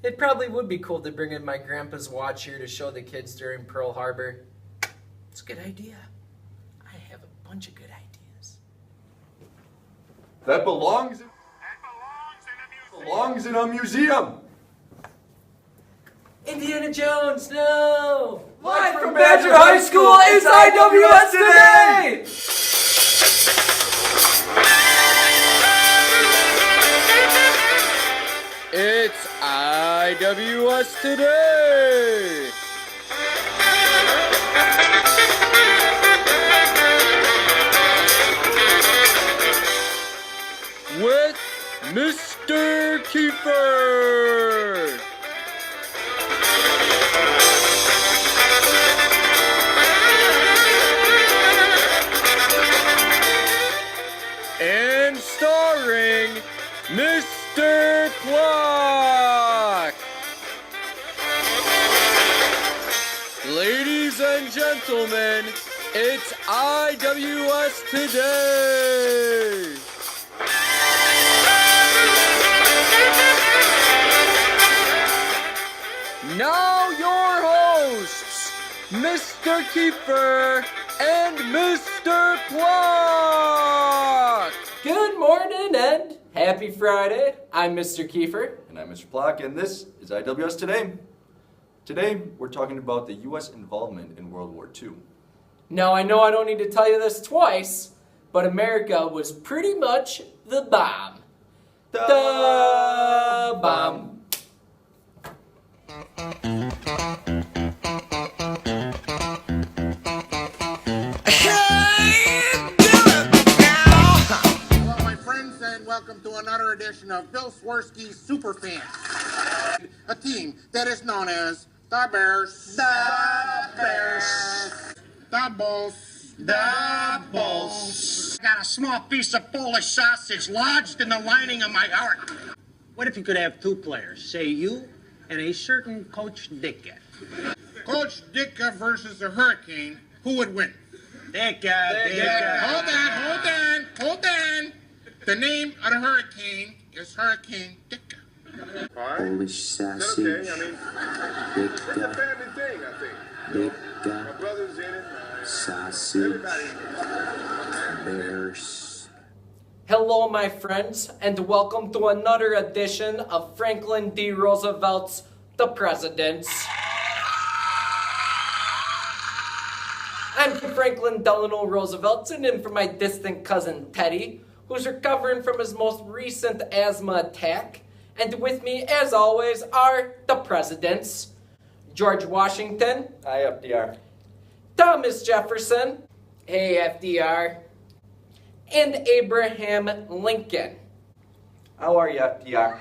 It probably would be cool to bring in my grandpa's watch here to show the kids during Pearl Harbor. It's a good idea. I have a bunch of good ideas. That belongs in a museum. Indiana Jones, no! Live from Badger High School, it's IWS Today! It's IWS Today! With Mr. Kiefer! And starring Mr. Clock! Ladies and gentlemen, it's IWS Today! Now your hosts, Mr. Kiefer and Mr. Clock! Good morning and happy Friday. I'm Mr. Kiefer. And I'm Mr. Block, and this is IWS Today. Today, we're talking about the U.S. involvement in World War II. Now, I know I don't need to tell you this twice, but America was pretty much the bomb. The bomb. Hello, my friends, and welcome to another edition of Bill Swirsky's Superfans. A team that is known as the Bears. The Bears. The Bulls. The Bulls. I got a small piece of Polish sausage lodged in the lining of my heart. What if you could have two players, say you and a certain Coach Dicka? Coach Dicka versus the Hurricane. Who would win? Dicka. Hold on. The name of the Hurricane is Hurricane Dicka. Polish sausage. It's a family thing, I think. Dicka. My brother's in it. Sausage. Everybody. Bears. Hello, my friends, and welcome to another edition of Franklin D. Roosevelt's The Presidents. I'm Franklin Delano Roosevelt, sitting in for my distant cousin Teddy, who's recovering from his most recent asthma attack. And with me, as always, are the Presidents: George Washington. Hi, FDR. Thomas Jefferson. Hey, FDR. And Abraham Lincoln. How are you, FDR?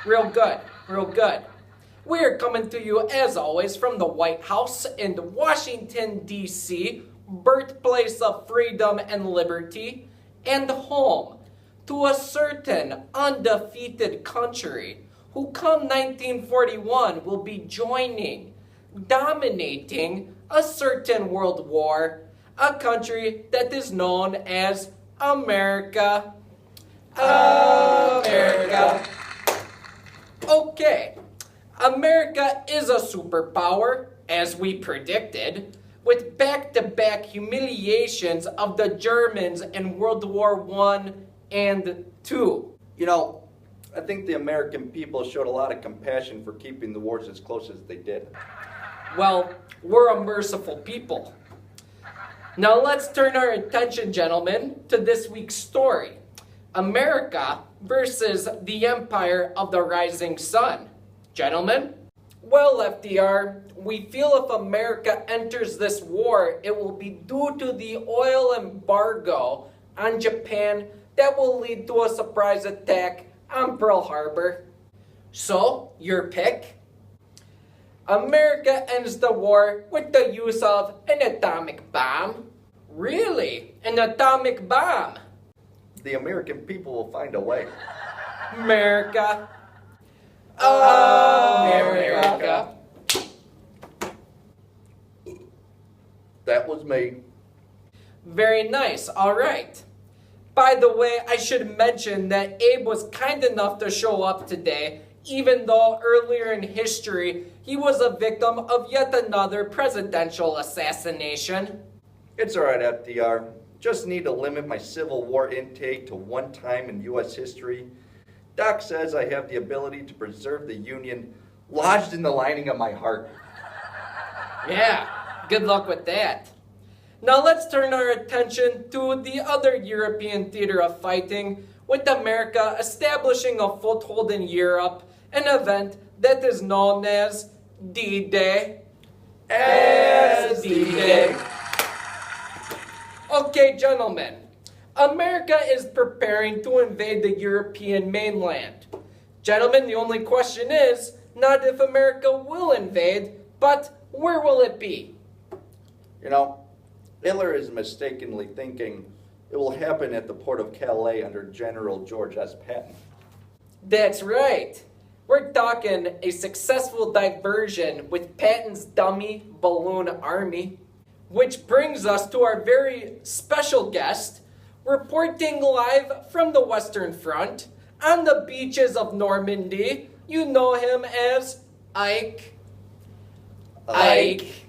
Real good, real good. We're coming to you, as always, from the White House in Washington, D.C., birthplace of freedom and liberty, and home to a certain undefeated country who come 1941 will be joining, dominating a certain world war, a country that is known as America. America. Okay, America is a superpower, as we predicted, with back-to-back humiliations of the Germans in World War I and II. You know, I think the American people showed a lot of compassion for keeping the wars as close as they did. Well, we're a merciful people. Now let's turn our attention, gentlemen, to this week's story. America versus the Empire of the Rising Sun. Gentlemen? Well, FDR, we feel if America enters this war, it will be due to the oil embargo on Japan that will lead to a surprise attack on Pearl Harbor. So, your pick? America ends the war with the use of an atomic bomb. Really? An atomic bomb? The American people will find a way. America. America. That was me. Very nice. All right. By the way, I should mention that Abe was kind enough to show up today even though earlier in history he was a victim of yet another presidential assassination. It's alright, FDR. Just need to limit my Civil War intake to one time in U.S. history. Doc says I have the ability to preserve the Union lodged in the lining of my heart. Yeah, good luck with that. Now let's turn our attention to the other European theater of fighting, with America establishing a foothold in Europe, an event that is known as D-Day. As D-Day. Okay, gentlemen, America is preparing to invade the European mainland. Gentlemen, the only question is not if America will invade, but where will it be? You know, Hitler is mistakenly thinking it will happen at the port of Calais under General George S. Patton. That's right. We're talking a successful diversion with Patton's dummy balloon army. Which brings us to our very special guest, reporting live from the Western Front on the beaches of Normandy. You know him as Ike. Ike.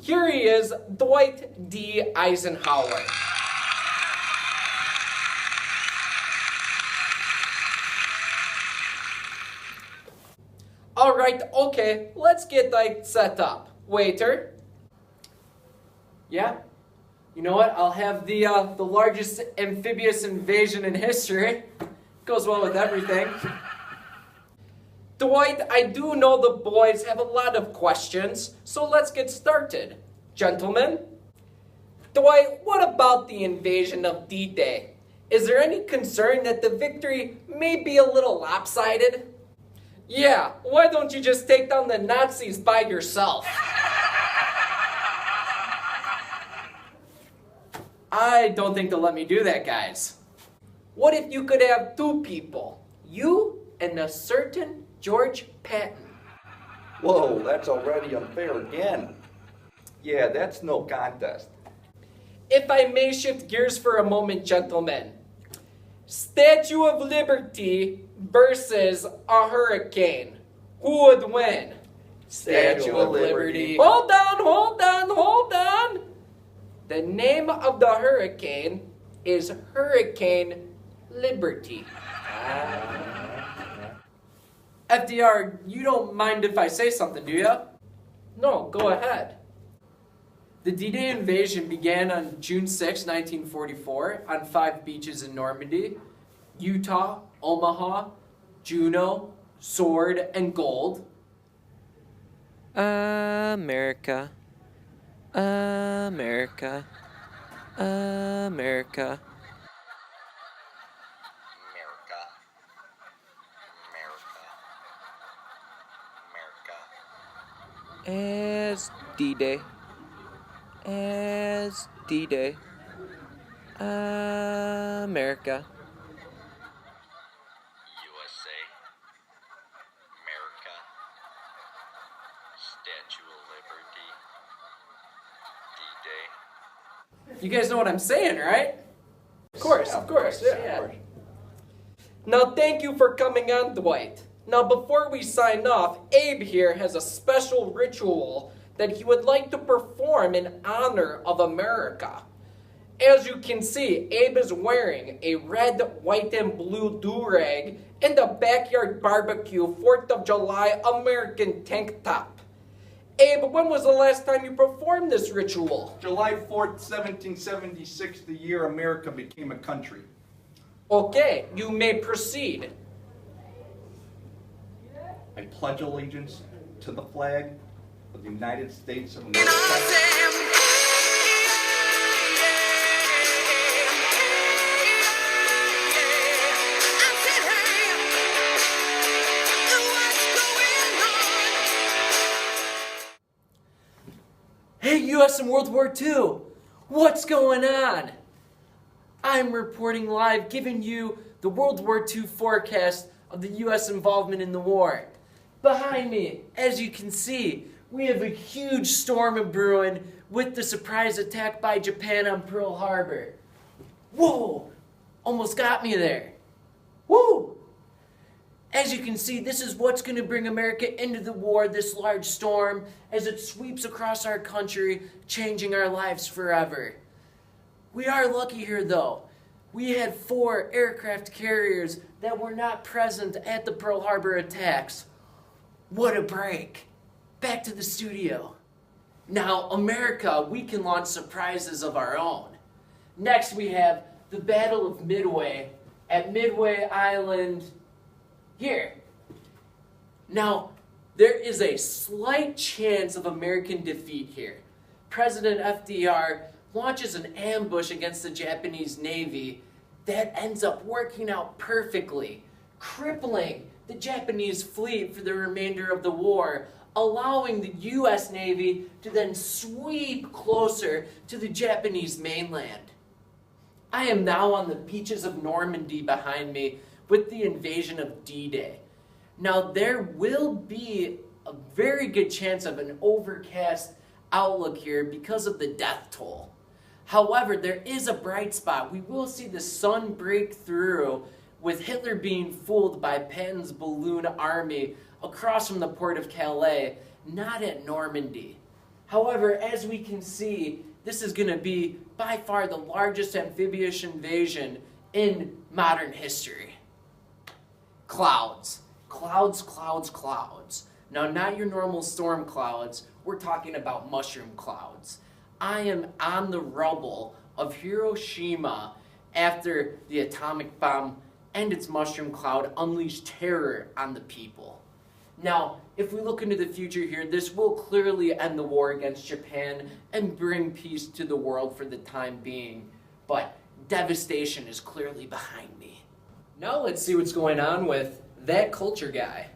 Here he is, Dwight D. Eisenhower. All right, okay, let's get Ike set up. Waiter. Yeah. You know what? I'll have the largest amphibious invasion in history. Goes well with everything. Dwight, I do know the boys have a lot of questions, so let's get started. Gentlemen? Dwight, what about the invasion of D-Day? Is there any concern that the victory may be a little lopsided? Yeah, why don't you just take down the Nazis by yourself? I don't think they'll let me do that, guys. What if you could have two people? You and a certain George Patton. Whoa, that's already unfair again. Yeah, that's no contest. If I may shift gears for a moment, gentlemen. Statue of Liberty versus a hurricane. Who would win? Statue of Liberty. Hold on. The name of the hurricane is Hurricane Liberty. FDR, you don't mind if I say something, do you? No, go ahead. The D-Day invasion began on June 6, 1944, on 5 beaches in Normandy: Utah, Omaha, Juneau, Sword, and Gold. America. America. America. As D-Day. As D-Day. America. USA. America. Statue of Liberty. D-Day. You guys know what I'm saying, right? Of course. Yeah. Now, thank you for coming on, Dwight. Now, before we sign off, Abe here has a special ritual that he would like to perform in honor of America. As you can see, Abe is wearing a red, white, and blue do-rag and a backyard barbecue 4th of July American tank top. Abe, when was the last time you performed this ritual? July 4th, 1776, the year America became a country. Okay, you may proceed. I pledge allegiance to the flag of the United States of America. Hey, U.S. in World War II, what's going on? I'm reporting live, giving you the World War II forecast of the U.S. involvement in the war. Behind me, as you can see, we have a huge storm brewing with the surprise attack by Japan on Pearl Harbor. Whoa! Almost got me there. Woo! As you can see, this is what's going to bring America into the war, this large storm, as it sweeps across our country, changing our lives forever. We are lucky here, though. We had 4 aircraft carriers that were not present at the Pearl Harbor attacks. What a break. Back to the studio. Now, America, we can launch surprises of our own. Next, we have the Battle of Midway at Midway Island here. Now, there is a slight chance of American defeat here. President FDR launches an ambush against the Japanese Navy that ends up working out perfectly, crippling the Japanese fleet for the remainder of the war, allowing the U.S. Navy to then sweep closer to the Japanese mainland. I am now on the beaches of Normandy behind me with the invasion of D-Day. Now, there will be a very good chance of an overcast outlook here because of the death toll. However, there is a bright spot. We will see the sun break through with Hitler being fooled by Patton's balloon army across from the port of Calais, not at Normandy. However, as we can see, this is going to be by far the largest amphibious invasion in modern history. Clouds. Clouds, clouds, clouds. Now, not your normal storm clouds. We're talking about mushroom clouds. I am on the rubble of Hiroshima after the atomic bomb and its mushroom cloud unleashed terror on the people. Now, if we look into the future here, this will clearly end the war against Japan and bring peace to the world for the time being. But devastation is clearly behind me. Now let's see what's going on with that culture guy.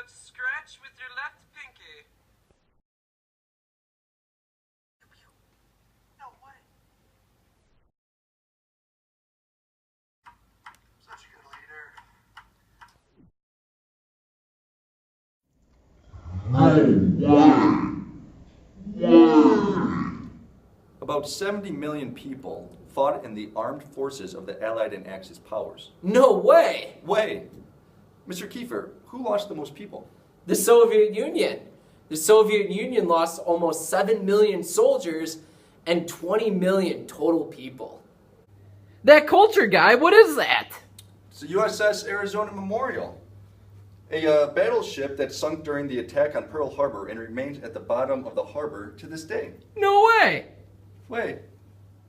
Scratch with your left pinky. No way. Such a good leader. About 70 million people fought in the armed forces of the Allied and Axis powers. No way! Mr. Kiefer, who lost the most people? The Soviet Union. The Soviet Union lost almost 7 million soldiers and 20 million total people. That culture guy, what is that? It's the USS Arizona Memorial, a battleship that sunk during the attack on Pearl Harbor and remains at the bottom of the harbor to this day. No way! Wait,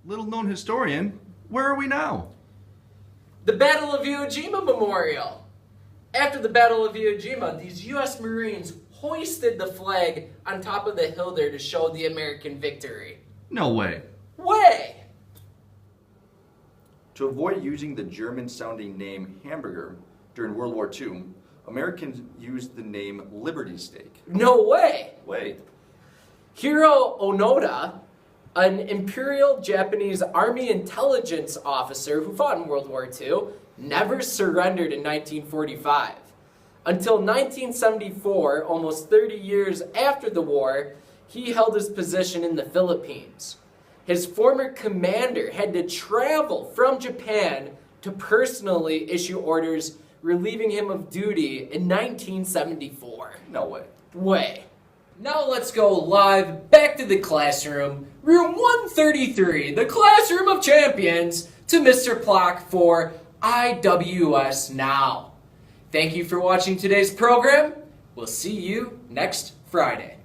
little known historian, where are we now? The Battle of Iwo Jima Memorial. After the Battle of Iwo Jima, these U.S. Marines hoisted the flag on top of the hill there to show the American victory. No way. Way! To avoid using the German-sounding name hamburger during World War II, Americans used the name Liberty Steak. No way! Wait. Hiro Onoda, an Imperial Japanese Army intelligence officer who fought in World War II, never surrendered in 1945. Until 1974, almost 30 years after the war, he held his position in the Philippines. His former commander had to travel from Japan to personally issue orders relieving him of duty in 1974. No way. Way. Now let's go live back to the classroom, room 133, the classroom of champions, to Mr. Plock for IWS Now. Thank you for watching today's program. We'll see you next Friday.